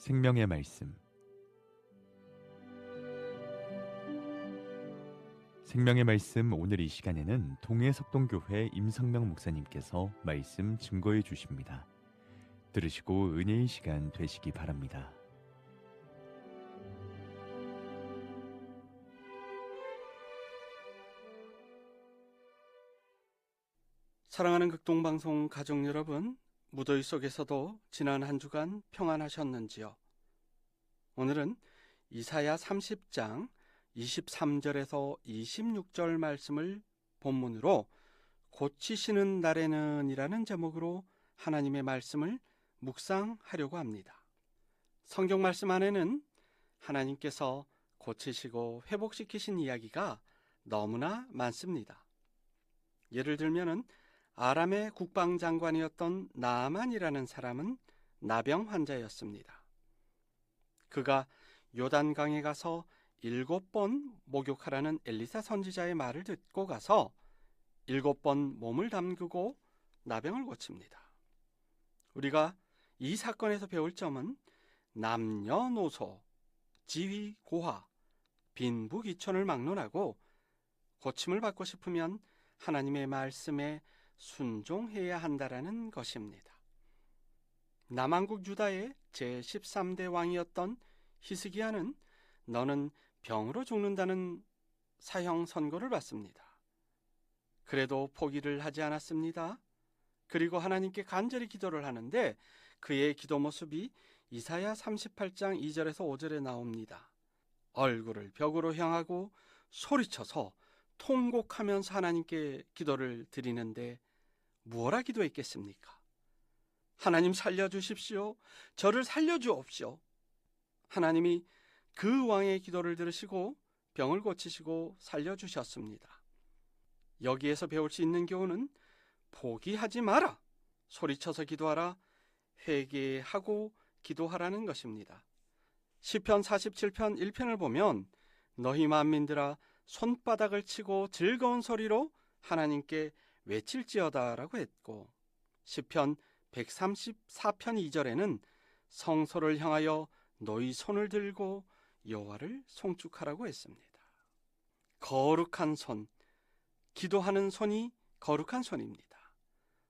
생명의 말씀. 생명의 말씀 오늘 이 시간에는 동해석동교회 임성명 목사님께서 말씀 증거해 주십니다. 들으시고 은혜의 시간 되시기 바랍니다. 사랑하는 극동방송 가족 여러분, 무더위 속에서도 지난 한 주간 평안하셨는지요? 오늘은 이사야 30장 23절에서 26절 말씀을 본문으로 고치시는 날에는 이라는 제목으로 하나님의 말씀을 묵상하려고 합니다. 성경 말씀 안에는 하나님께서 고치시고 회복시키신 이야기가 너무나 많습니다. 예를 들면은 아람의 국방장관이었던 나아만이라는 사람은 나병 환자였습니다. 그가 요단강에 가서 7번 목욕하라는 엘리사 선지자의 말을 듣고 가서 7번 몸을 담그고 나병을 고칩니다. 우리가 이 사건에서 배울 점은 남녀노소, 지위, 고하, 빈부귀천을 막론하고 고침을 받고 싶으면 하나님의 말씀에 순종해야 한다라는 것입니다. 남왕국 유다의 제13대 왕이었던 히스기야는 너는 병으로 죽는다는 사형 선고를 받습니다. 그래도 포기를 하지 않았습니다. 그리고 하나님께 간절히 기도를 하는데 그의 기도 모습이 이사야 38장 2절에서 5절에 나옵니다. 얼굴을 벽으로 향하고 소리쳐서 통곡하면서 하나님께 기도를 드리는데 무엇라 기도했겠습니까? 하나님 살려주십시오. 저를 살려주옵시오. 하나님이 그 왕의 기도를 들으시고 병을 고치시고 살려주셨습니다. 여기에서 배울 수 있는 교훈은 포기하지 마라, 소리쳐서 기도하라, 회개하고 기도하라는 것입니다. 시편 47편 1편을 보면 너희 만민들아 손바닥을 치고 즐거운 소리로 하나님께 외칠지어다 라고 했고, 시편 134편 2절에는 성소를 향하여 너희 손을 들고 여호와를 송축하라고 했습니다. 거룩한 손, 기도하는 손이 거룩한 손입니다.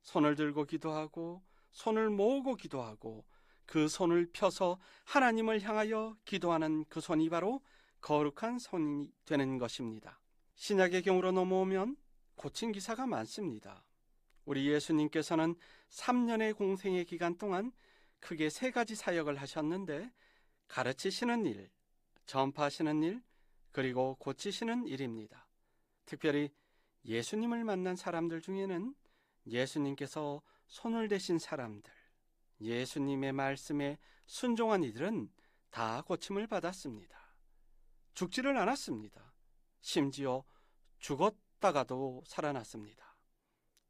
손을 들고 기도하고 손을 모으고 기도하고 그 손을 펴서 하나님을 향하여 기도하는 그 손이 바로 거룩한 손이 되는 것입니다. 신약의 경우로 넘어오면 고친 기사가 많습니다. 우리 예수님께서는 3년의 공생의 기간 동안 크게 3가지 사역을 하셨는데 가르치시는 일, 전파하시는 일, 그리고 고치시는 일입니다. 특별히 예수님을 만난 사람들 중에는 예수님께서 손을 대신 사람들, 예수님의 말씀에 순종한 이들은 다 고침을 받았습니다. 죽지를 않았습니다. 심지어 죽었다가도 살아났습니다.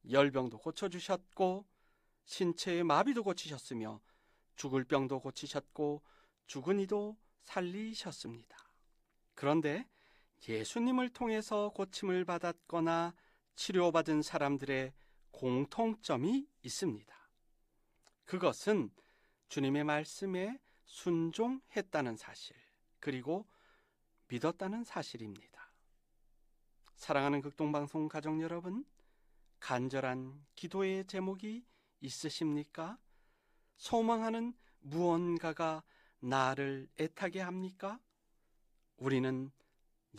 열병도 고쳐주셨고 신체의 마비도 고치셨으며 죽을 병도 고치셨고 죽은 이도 살리셨습니다. 그런데 예수님을 통해서 고침을 받았거나 치료받은 사람들의 공통점이 있습니다. 그것은 주님의 말씀에 순종했다는 사실, 그리고 믿었다는 사실입니다. 사랑하는 극동방송 가족 여러분, 간절한 기도의 제목이 있으십니까? 소망하는 무언가가 나를 애타게 합니까? 우리는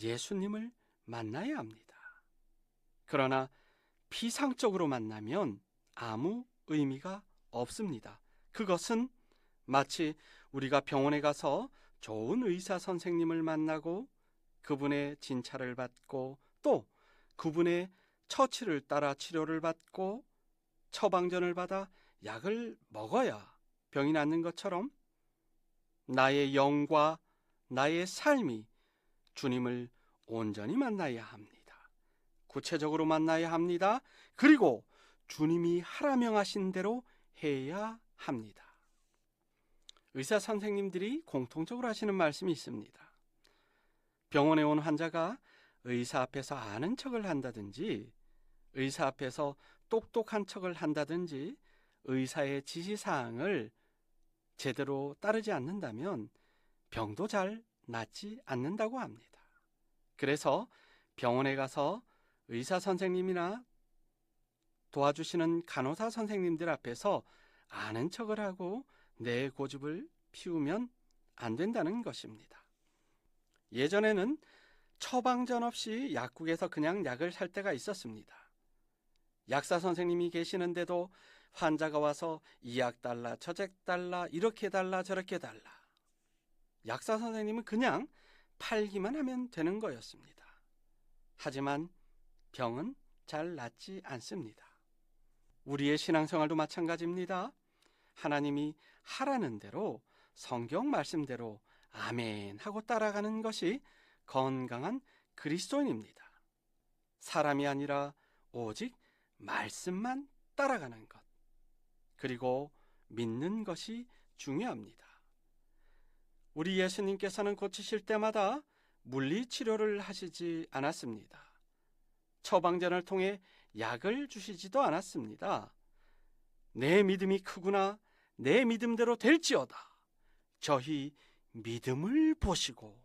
예수님을 만나야 합니다. 그러나 피상적으로 만나면 아무 의미가 없습니다. 그것은 마치 우리가 병원에 가서 좋은 의사 선생님을 만나고 그분의 진찰을 받고 또 그분의 처치를 따라 치료를 받고 처방전을 받아 약을 먹어야 병이 낫는 것처럼 나의 영과 나의 삶이 주님을 온전히 만나야 합니다. 구체적으로 만나야 합니다. 그리고 주님이 하라 명하신 대로 해야 합니다. 의사 선생님들이 공통적으로 하시는 말씀이 있습니다. 병원에 온 환자가 의사 앞에서 아는 척을 한다든지 의사 앞에서 똑똑한 척을 한다든지 의사의 지시사항을 제대로 따르지 않는다면 병도 잘 낫지 않는다고 합니다. 그래서 병원에 가서 의사 선생님이나 도와주시는 간호사 선생님들 앞에서 아는 척을 하고 내 고집을 피우면 안 된다는 것입니다. 예전에는 처방전 없이 약국에서 그냥 약을 살 때가 있었습니다. 약사 선생님이 계시는데도 환자가 와서 이 약 달라, 저 약 달라, 이렇게 달라, 저렇게 달라. 약사 선생님은 그냥 팔기만 하면 되는 거였습니다. 하지만 병은 잘 낫지 않습니다. 우리의 신앙생활도 마찬가지입니다. 하나님이 하라는 대로 성경 말씀대로 아멘 하고 따라가는 것이 건강한 그리스도인입니다. 사람이 아니라 오직 말씀만 따라가는 것, 그리고 믿는 것이 중요합니다. 우리 예수님께서는 고치실 때마다 물리치료를 하시지 않았습니다. 처방전을 통해 약을 주시지도 않았습니다. 내 믿음이 크구나, 내 믿음대로 될지어다. 저희 믿음을 보시고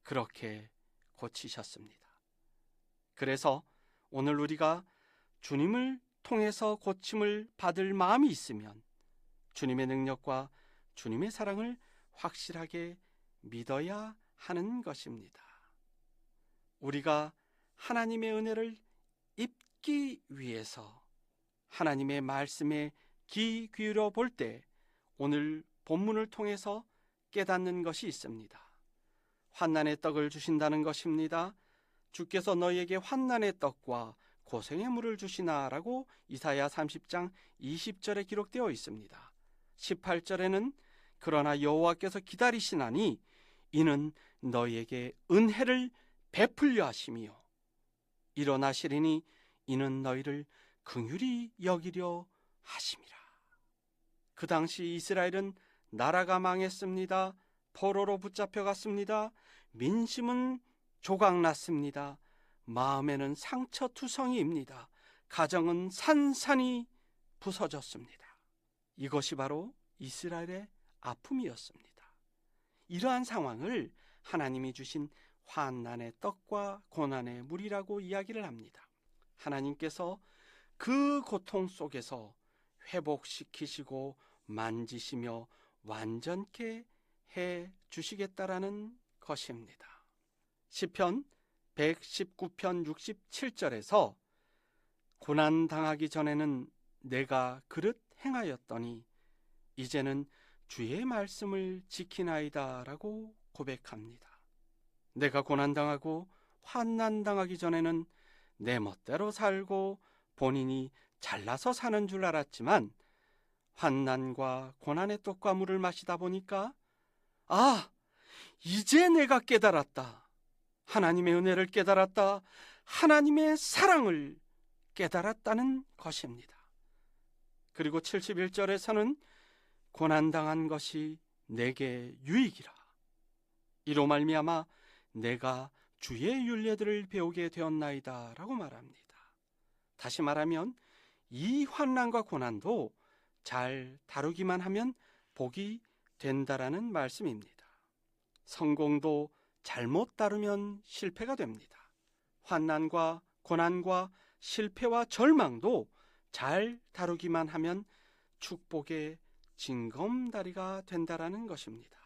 그렇게 고치셨습니다. 그래서 오늘 우리가 주님을 통해서 고침을 받을 마음이 있으면 주님의 능력과 주님의 사랑을 확실하게 믿어야 하는 것입니다. 우리가 하나님의 은혜를 입기 위해서 하나님의 말씀에 귀 기울여 볼 때 오늘 본문을 통해서 깨닫는 것이 있습니다. 환난의 떡을 주신다는 것입니다. 주께서 너희에게 환난의 떡과 고생의 물을 주시나라고 이사야 30장 20절에 기록되어 있습니다. 18절에는 그러나 여호와께서 기다리시나니 이는 너희에게 은혜를 베풀려 하심이요 일어나시리니 이는 너희를 긍휼히 여기려 하심이라. 그 당시 이스라엘은 나라가 망했습니다. 포로로 붙잡혀갔습니다. 민심은 조각났습니다. 마음에는 상처투성이입니다. 가정은 산산이 부서졌습니다. 이것이 바로 이스라엘의 아픔이었습니다. 이러한 상황을 하나님이 주신 환난의 떡과 고난의 물이라고 이야기를 합니다. 하나님께서 그 고통 속에서 회복시키시고 만지시며 완전케 해 주시겠다라는 것입니다. 시편 119편 67절에서 고난당하기 전에는 내가 그릇 행하였더니 이제는 주의 말씀을 지키나이다 라고 고백합니다. 내가 고난당하고 환난당하기 전에는 내 멋대로 살고 본인이 잘나서 사는 줄 알았지만 환난과 고난의 떡과 물을 마시다 보니까 이제 내가 깨달았다. 하나님의 은혜를 깨달았다. 하나님의 사랑을 깨달았다는 것입니다. 그리고 71절에서는 고난당한 것이 내게 유익이라. 이로 말미암아 내가 주의 율례들을 배우게 되었나이다 라고 말합니다. 다시 말하면 이 환난과 고난도 잘 다루기만 하면 복이 된다라는 말씀입니다. 성공도 잘못 다루면 실패가 됩니다. 환난과 고난과 실패와 절망도 잘 다루기만 하면 축복의 징검다리가 된다라는 것입니다.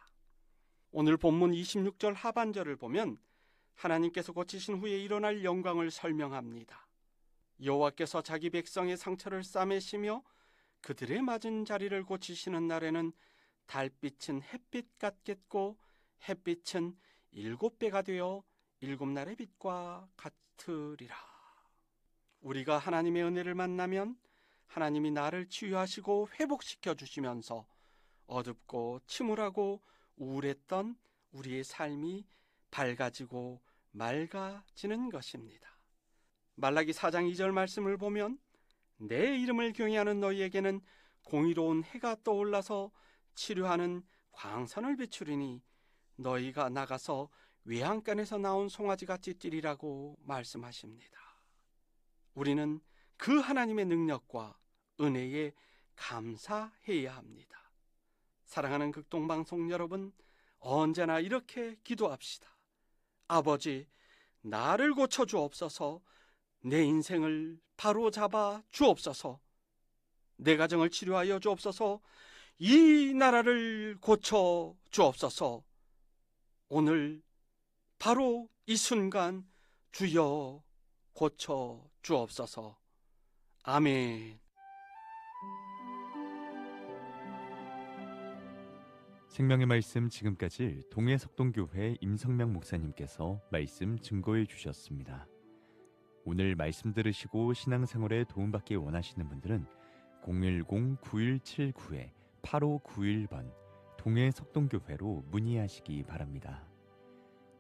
오늘 본문 26절 하반절을 보면 하나님께서 고치신 후에 일어날 영광을 설명합니다. 여호와께서 자기 백성의 상처를 싸매시며 그들의 맞은 자리를 고치시는 날에는 달빛은 햇빛 같겠고 햇빛은 7배가 되어 7날의 빛과 같으리라. 우리가 하나님의 은혜를 만나면 하나님이 나를 치유하시고 회복시켜 주시면서 어둡고 침울하고 우울했던 우리의 삶이 밝아지고 맑아지는 것입니다. 말라기 4장 2절 말씀을 보면 내 이름을 경외하는 너희에게는 공의로운 해가 떠올라서 치료하는 광선을 비추리니 너희가 나가서 외양간에서 나온 송아지같이 뛰리라고 말씀하십니다. 우리는 그 하나님의 능력과 은혜에 감사해야 합니다. 사랑하는 극동방송 여러분, 언제나 이렇게 기도합시다. 아버지, 나를 고쳐 주옵소서. 내 인생을 바로 잡아 주옵소서. 내 가정을 치료하여 주옵소서. 이 나라를 고쳐 주옵소서. 오늘 바로 이 순간 주여 고쳐 주옵소서. 아멘. 생명의 말씀 지금까지 동해석동교회 임성명 목사님께서 말씀 증거해 주셨습니다. 오늘 말씀 들으시고 신앙생활에 도움받기 원하시는 분들은 010-9179-8591번 동해석동교회로 문의하시기 바랍니다.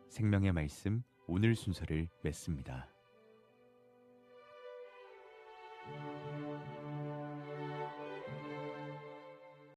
생명의 말씀 오늘 순서를 맺습니다.